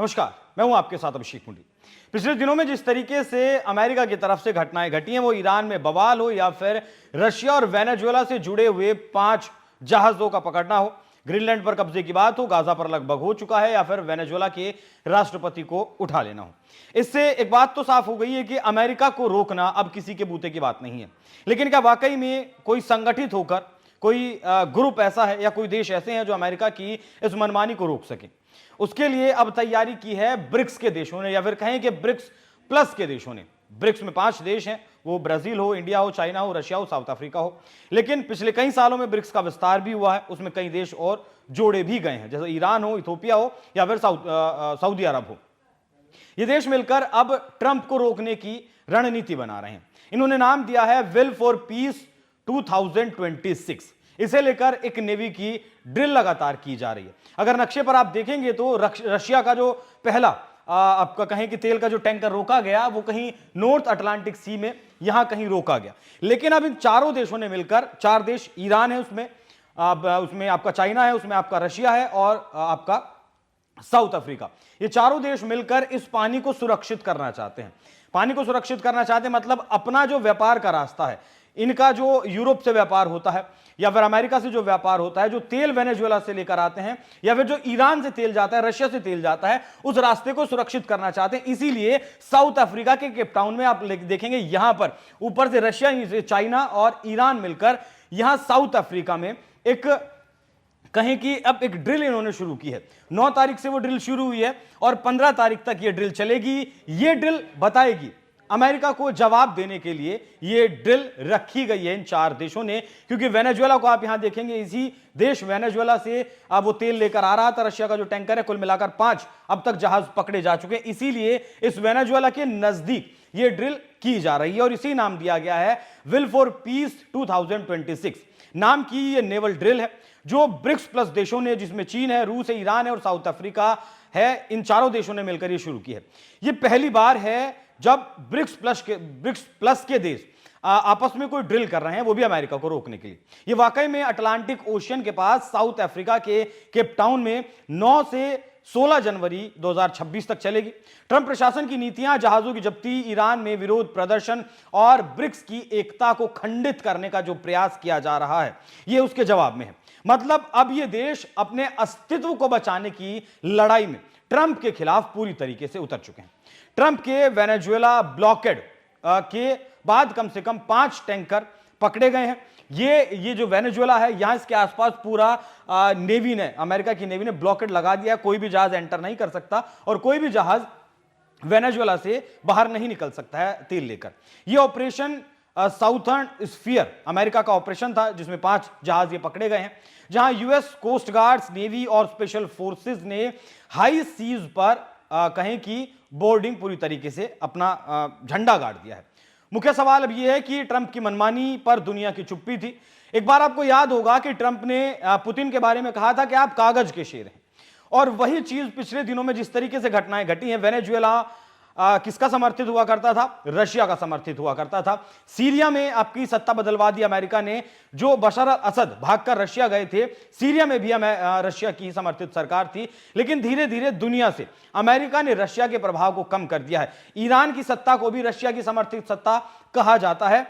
नमस्कार, मैं हूं आपके साथ अभिषेक मुंडी। पिछले दिनों में जिस तरीके से अमेरिका की तरफ से घटनाएं घटी हैं, वो ईरान में बवाल हो या फिर रशिया और वेनेजुएला से जुड़े हुए 5 जहाजों का पकड़ना हो, ग्रीनलैंड पर कब्जे की बात हो, गाजा पर लगभग हो चुका है, या फिर वेनेजुएला के राष्ट्रपति को उठा लेना हो, इससे एक बात तो साफ हो गई है कि अमेरिका को रोकना अब किसी के बूते की बात नहीं है। लेकिन क्या वाकई में कोई संगठित होकर कोई ग्रुप ऐसा है या कोई देश ऐसे हैं जो अमेरिका की इस मनमानी को रोक सके? उसके लिए अब तैयारी की है ब्रिक्स के देशों ने, या फिर कहें कि ब्रिक्स प्लस के देशों ने। ब्रिक्स में 5 देश हैं, वो ब्राजील हो, इंडिया हो, चाइना हो, रशिया हो, साउथ अफ्रीका हो। लेकिन पिछले कई सालों में ब्रिक्स का विस्तार भी हुआ है, उसमें कई देश और जोड़े भी गए हैं, जैसे ईरान हो, इथोपिया हो, या फिर सऊदी अरब हो। ये देश मिलकर अब ट्रंप को रोकने की रणनीति बना रहे हैं। इन्होंने नाम दिया है विल फॉर पीस 2026। इसे लेकर एक नेवी की ड्रिल लगातार की जा रही है। अगर नक्शे पर आप देखेंगे तो रशिया का जो पहला आपका कहें कि तेल का जो टैंकर रोका गया, वो कहीं नॉर्थ अटलांटिक सी में यहां कहीं रोका गया। लेकिन अब इन चारों देशों ने मिलकर, 4 देश, ईरान है उसमें आपका चाइना है, उसमें आपका रशिया है और आपका साउथ अफ्रीका, ये चारों देश मिलकर इस पानी को सुरक्षित करना चाहते हैं। पानी को सुरक्षित करना चाहते हैं मतलब अपना जो व्यापार का रास्ता है, इनका जो यूरोप से व्यापार होता है या फिर अमेरिका से जो व्यापार होता है, जो तेल वेनेजुएला से लेकर आते हैं या फिर जो ईरान से तेल जाता है, रशिया से तेल जाता है, उस रास्ते को सुरक्षित करना चाहते हैं। इसीलिए साउथ अफ्रीका के केप टाउन में आप देखेंगे, यहां पर ऊपर से रशिया, चाइना और ईरान मिलकर यहां साउथ अफ्रीका में एक कहें कि अब एक ड्रिल इन्होंने शुरू की है। 9 तारीख से वो ड्रिल शुरू हुई है और 15 तारीख तक ये ड्रिल चलेगी। ये ड्रिल बताएगी अमेरिका को जवाब देने के लिए ये ड्रिल रखी गई है इन 4 देशों ने, क्योंकि वेनेजुएला को आप यहां देखेंगे, इसी देश वेनेजुएला से अब वो तेल लेकर आ रहा था। रशिया का जो टैंकर है, कुल मिलाकर 5 अब तक जहाज पकड़े जा चुके हैं। इसीलिए इस वेनेजुएला के नजदीक ये ड्रिल की जा रही है और इसी नाम दिया गया है विल फॉर पीस 2026 नाम की ये नेवल ड्रिल है, जो ब्रिक्स प्लस देशों ने, जिसमें चीन है, रूस है, ईरान है और साउथ अफ्रीका है, इन चारों देशों ने मिलकर ये शुरू की है। ये पहली बार है जब ब्रिक्स प्लस के देश आपस में कोई ड्रिल कर रहे हैं, वो भी अमेरिका को रोकने के लिए। ये वाकई में अटलांटिक ओशियन के पास साउथ अफ्रीका के केप टाउन में 9 से 16 जनवरी 2026 तक चलेगी। ट्रंप प्रशासन की नीतियां, जहाजों की जब्ती, ईरान में विरोध प्रदर्शन और ब्रिक्स की एकता को खंडित करने का जो प्रयास किया जा रहा है, यह उसके जवाब में है। मतलब अब ये देश अपने अस्तित्व को बचाने की लड़ाई में ट्रंप के खिलाफ पूरी तरीके से उतर चुके हैं। ट्रंप के वेनेजुएला ब्लॉकेड के बाद कम से कम 5 टैंकर पकड़े गए हैं। ये जो वेनेजुएला है, यहां इसके आसपास पूरा नेवी ने, अमेरिका की नेवी ने ब्लॉकेड लगा दिया। कोई भी जहाज एंटर नहीं कर सकता और कोई भी जहाज वेनेजुएला से बाहर नहीं निकल सकता है तेल लेकर। यह ऑपरेशन साउथर्न स्फीयर अमेरिका का ऑपरेशन था, जिसमें 5 जहाज ये पकड़े गए हैं, जहां यूएस कोस्ट गार्ड्स, नेवी और स्पेशल फोर्सेस ने हाई सीज पर कहें कि बोर्डिंग पूरी तरीके से अपना झंडा गाड़ दिया है। मुख्य सवाल अब यह है कि ट्रंप की मनमानी पर दुनिया की चुप्पी थी। एक बार आपको याद होगा कि ट्रंप ने पुतिन के बारे में कहा था कि आप कागज के शेर हैं, और वही चीज पिछले दिनों में जिस तरीके से घटनाएं घटी हैं, वेनेजुएला किसका समर्थित हुआ करता था? रशिया का समर्थित हुआ करता था। सीरिया में आपकी सत्ता बदलवा दी अमेरिका ने, जो बशर अल असद भागकर रशिया गए थे, सीरिया में भी रशिया की समर्थित सरकार थी। लेकिन धीरे धीरे दुनिया से अमेरिका ने रशिया के प्रभाव को कम कर दिया है। ईरान की सत्ता को भी रशिया की समर्थित सत्ता कहा जाता है,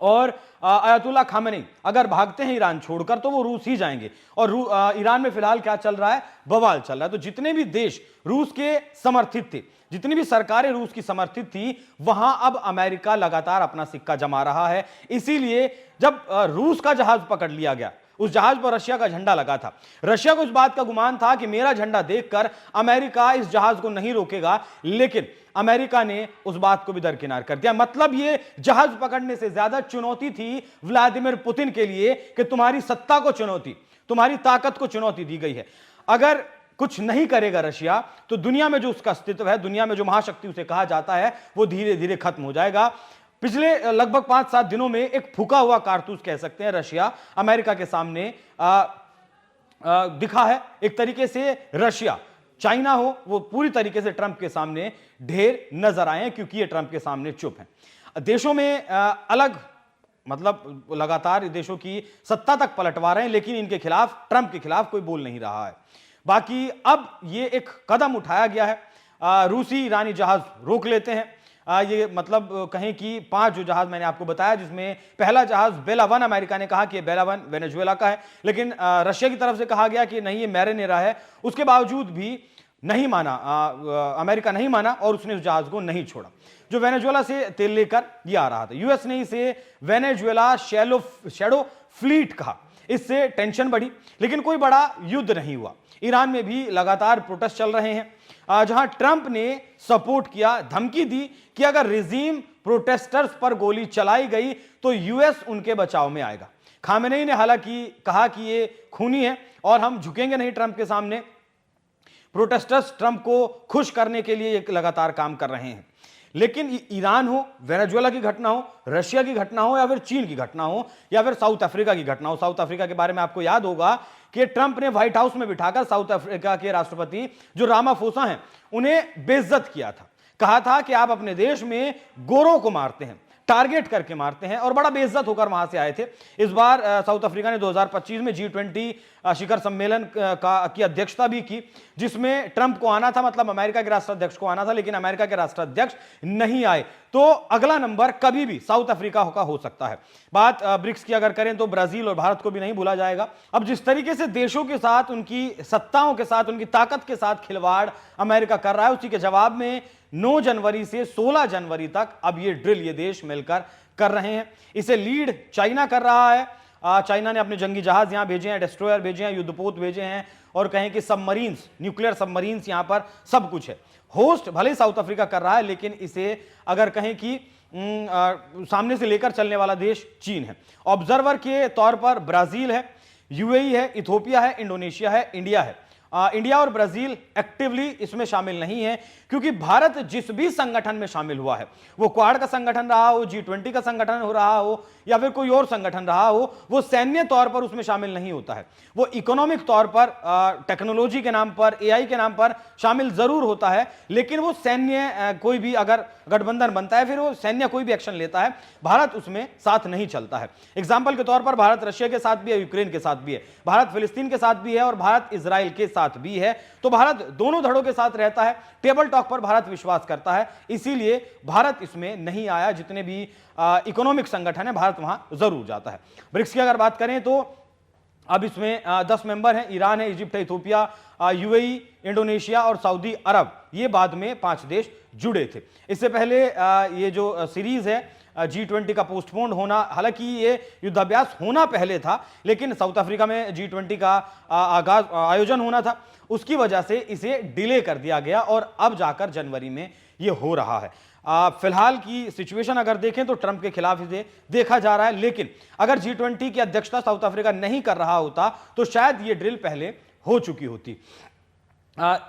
और अयतुल्ला खामेनी अगर भागते हैं ईरान छोड़कर तो वो रूस ही जाएंगे। और ईरान में फिलहाल क्या चल रहा है? बवाल चल रहा है। तो जितने भी देश रूस के समर्थित थे, जितनी भी सरकारें रूस की समर्थित थी, वहां अब अमेरिका लगातार अपना सिक्का जमा रहा है। इसीलिए जब रूस का जहाज पकड़ लिया गया, उस जहाज पर रशिया का झंडा लगा था। रशिया को इस बात का गुमान था कि मेरा झंडा देखकर अमेरिका इस जहाज को नहीं रोकेगा, लेकिन अमेरिका ने उस बात को भी दरकिनार कर दिया। मतलब ये जहाज पकड़ने से ज्यादा चुनौती थी व्लादिमीर पुतिन के लिए कि तुम्हारी सत्ता को चुनौती, तुम्हारी ताकत को चुनौती दी गई है। अगर कुछ नहीं करेगा रशिया, तो दुनिया में जो उसका अस्तित्व है, दुनिया में जो महाशक्ति उसे कहा जाता है, वो धीरे धीरे खत्म हो जाएगा। पिछले लगभग 5-7 दिनों में एक फूका हुआ कारतूस कह सकते हैं, रशिया अमेरिका के सामने दिखा है। एक तरीके से रशिया, चाइना हो, वो पूरी तरीके से ट्रंप के सामने ढेर नजर आए हैं, क्योंकि ये ट्रंप के सामने चुप हैं। देशों में अलग मतलब लगातार देशों की सत्ता तक पलटवा रहे हैं, लेकिन इनके खिलाफ, ट्रंप के खिलाफ कोई बोल नहीं रहा है। बाकी अब ये एक कदम उठाया गया है, रूसी ईरानी जहाज रोक लेते हैं। ये मतलब कहें कि 5 जो जहाज मैंने आपको बताया, जिसमें पहला जहाज बेला 1, अमेरिका ने कहा कि ये बेला 1 वेनेजुएला का है, लेकिन रशिया की तरफ से कहा गया कि नहीं, ये मैरिनेरा है। उसके बावजूद भी नहीं माना, अमेरिका नहीं माना और उसने उस जहाज को नहीं छोड़ा जो वेनेजुएला से तेल लेकर ये आ रहा था। यूएस ने इसे वेनेजुएला शैडो फ्लीट कहा। इससे टेंशन बढ़ी, लेकिन कोई बड़ा युद्ध नहीं हुआ। ईरान में भी लगातार प्रोटेस्ट चल रहे हैं, जहां ट्रंप ने सपोर्ट किया, धमकी दी कि अगर रिजीम प्रोटेस्टर्स पर गोली चलाई गई तो यूएस उनके बचाव में आएगा। खामेनेई ने हालांकि कहा कि ये खूनी है और हम झुकेंगे नहीं ट्रंप के सामने। प्रोटेस्टर्स ट्रंप को खुश करने के लिए एक लगातार काम कर रहे हैं, लेकिन ईरान हो, वेनेजुएला की घटना हो, रशिया की घटना हो, या फिर चीन की घटना हो, या फिर साउथ अफ्रीका की घटना हो। साउथ अफ्रीका के बारे में आपको याद होगा कि ट्रंप ने व्हाइट हाउस में बिठाकर साउथ अफ्रीका के राष्ट्रपति जो रामाफोसा हैं उन्हें बेइज्जत किया था। कहा था कि आप अपने देश में गोरों को मारते हैं, टारगेट करके मारते हैं, और बड़ा बेइज्जत होकर वहां से आए थे। इस बार साउथ अफ्रीका ने 2025 में G20 शिखर सम्मेलन की अध्यक्षता भी की, जिसमें ट्रंप को आना था, मतलब अमेरिका के राष्ट्राध्यक्ष को आना था, लेकिन अमेरिका के राष्ट्राध्यक्ष नहीं आए। तो अगला नंबर कभी भी साउथ अफ्रीका का हो सकता है। बात ब्रिक्स की अगर करें तो ब्राजील और भारत को भी नहीं भूला जाएगा। अब जिस तरीके से देशों के साथ, उनकी सत्ताओं के साथ, उनकी ताकत के साथ खिलवाड़ अमेरिका कर रहा है, उसी के जवाब में 9 जनवरी से 16 जनवरी तक अब ये ड्रिल ये देश मिलकर कर रहे हैं। इसे लीड चाइना कर रहा है। चाइना ने अपने जंगी जहाज यहां भेजे हैं, डिस्ट्रॉयर भेजे हैं, युद्धपोत भेजे हैं, और कहें कि सबमरीन्स, न्यूक्लियर सबमरीन्स यहां पर सब कुछ है। होस्ट भले ही साउथ अफ्रीका कर रहा है, लेकिन इसे अगर कहें कि सामने से लेकर चलने वाला देश चीन है। ऑब्जर्वर के तौर पर ब्राजील है, यूएई है, इथोपिया है, इंडोनेशिया है, इंडिया है। इंडिया और ब्राजील एक्टिवली इसमें शामिल नहीं है, क्योंकि भारत जिस भी संगठन में शामिल हुआ है, वो क्वाड का संगठन रहा हो, G20 का संगठन हो रहा हो, या फिर कोई और संगठन रहा हो, वो सैन्य तौर पर उसमें शामिल नहीं होता है। वो इकोनॉमिक तौर पर, टेक्नोलॉजी के नाम पर, AI के नाम पर शामिल जरूर होता है, लेकिन वो सैन्य कोई भी अगर गठबंधन बनता है, फिर वो सैन्य कोई भी एक्शन लेता है, भारत उसमें साथ नहीं चलता है। एग्जाम्पल के तौर पर भारत रशिया के साथ भी है, यूक्रेन के साथ भी है, भारत फिलिस्तीन के साथ भी है, और भारत इजराइल के साथ भी है। तो भारत दोनों धड़ों के साथ रहता है, टेबल टॉक पर भारत विश्वास करता है, इसीलिए भारत इसमें नहीं आया। जितने भी इकोनॉमिक संगठन है, भारत वहां जरूर जाता है। ब्रिक्स की अगर बात करें तो अब इसमें 10 मेंबर हैं, ईरान है, इजिप्ट है, इथोपिया, यूएई, इंडोनेशिया और सऊदी अरब। ये बाद में 5 देश जुड़े थे। इससे पहले ये जो सीरीज है G20 का पोस्टपोन होना, हालांकि ये युद्धाभ्यास होना पहले था, लेकिन साउथ अफ्रीका में G20 का आयोजन होना था, उसकी वजह से इसे डिले कर दिया गया और अब जाकर जनवरी में ये हो रहा है। फिलहाल की सिचुएशन अगर देखें तो ट्रंप के खिलाफ इसे देखा जा रहा है, लेकिन अगर G20 की अध्यक्षता साउथ अफ्रीका नहीं कर रहा होता तो शायद ये ड्रिल पहले हो चुकी होती।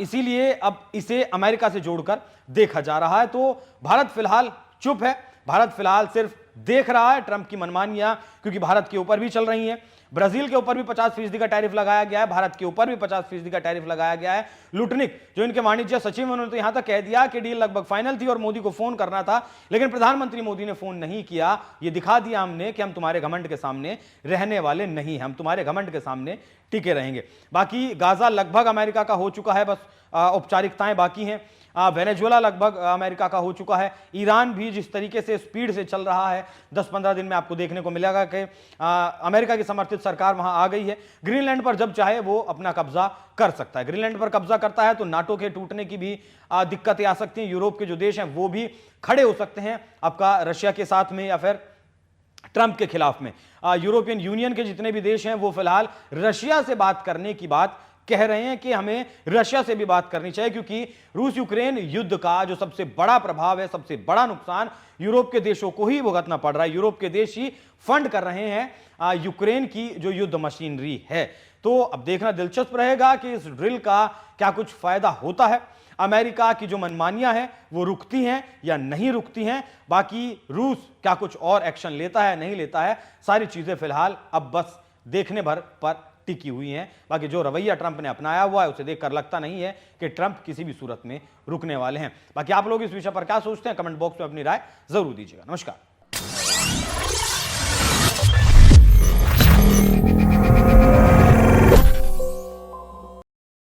इसीलिए अब इसे अमेरिका से जोड़कर देखा जा रहा है। तो भारत फिलहाल चुप है, भारत फिलहाल सिर्फ देख रहा है ट्रंप की मनमानियां, क्योंकि भारत के ऊपर भी चल रही हैं। ब्राजील के ऊपर भी 50% का टैरिफ लगाया गया है, भारत के ऊपर भी 50% का टैरिफ लगाया गया है। लुटनिक जो इनके वाणिज्य सचिव हैं, उन्होंने तो यहां तक कह दिया कि डील लगभग फाइनल थी और मोदी को फोन करना था, लेकिन प्रधानमंत्री मोदी ने फोन नहीं किया। ये दिखा दिया हमने कि हम तुम्हारे घमंड के सामने रहने वाले नहीं, हम तुम्हारे घमंड के सामने टिके रहेंगे। बाकी गाजा लगभग अमेरिका का हो चुका है, बस औपचारिकताएं बाकी हैं। वेनेजुएला लगभग अमेरिका का हो चुका है। ईरान भी जिस तरीके से स्पीड से चल रहा है, 10-15 दिन में आपको देखने को मिलेगा कि अमेरिका की समर्थित सरकार वहां आ गई है। ग्रीनलैंड पर जब चाहे वो अपना कब्जा कर सकता है। ग्रीनलैंड पर कब्जा करता है तो नाटो के टूटने की भी दिक्कतें आ सकती हैं। यूरोप के जो देश हैं वो भी खड़े हो सकते हैं आपका रशिया के साथ में या फिर ट्रंप के खिलाफ में। यूरोपियन यूनियन के जितने भी देश हैं वो फिलहाल रशिया से बात करने की बात कह रहे हैं कि हमें रशिया से भी बात करनी चाहिए, क्योंकि रूस यूक्रेन युद्ध का जो सबसे बड़ा प्रभाव है, सबसे बड़ा नुकसान यूरोप के देशों को ही भुगतना पड़ रहा है। यूरोप के देश ही फंड कर रहे हैं यूक्रेन की जो युद्ध मशीनरी है। तो अब देखना दिलचस्प रहेगा कि इस ड्रिल का क्या कुछ फायदा होता है। अमेरिका की जो मनमानियां हैं वो रुकती हैं या नहीं रुकती हैं। बाकी रूस क्या कुछ और एक्शन लेता है नहीं लेता है, सारी चीजें फिलहाल अब बस देखने भर पर टिकी हुई हैं। बाकी जो रवैया ट्रंप ने अपनाया हुआ है उसे देखकर लगता नहीं है कि ट्रंप किसी भी सूरत में रुकने वाले हैं। बाकी आप लोग इस विषय पर क्या सोचते हैं, कमेंट बॉक्स में अपनी राय जरूर दीजिएगा। नमस्कार।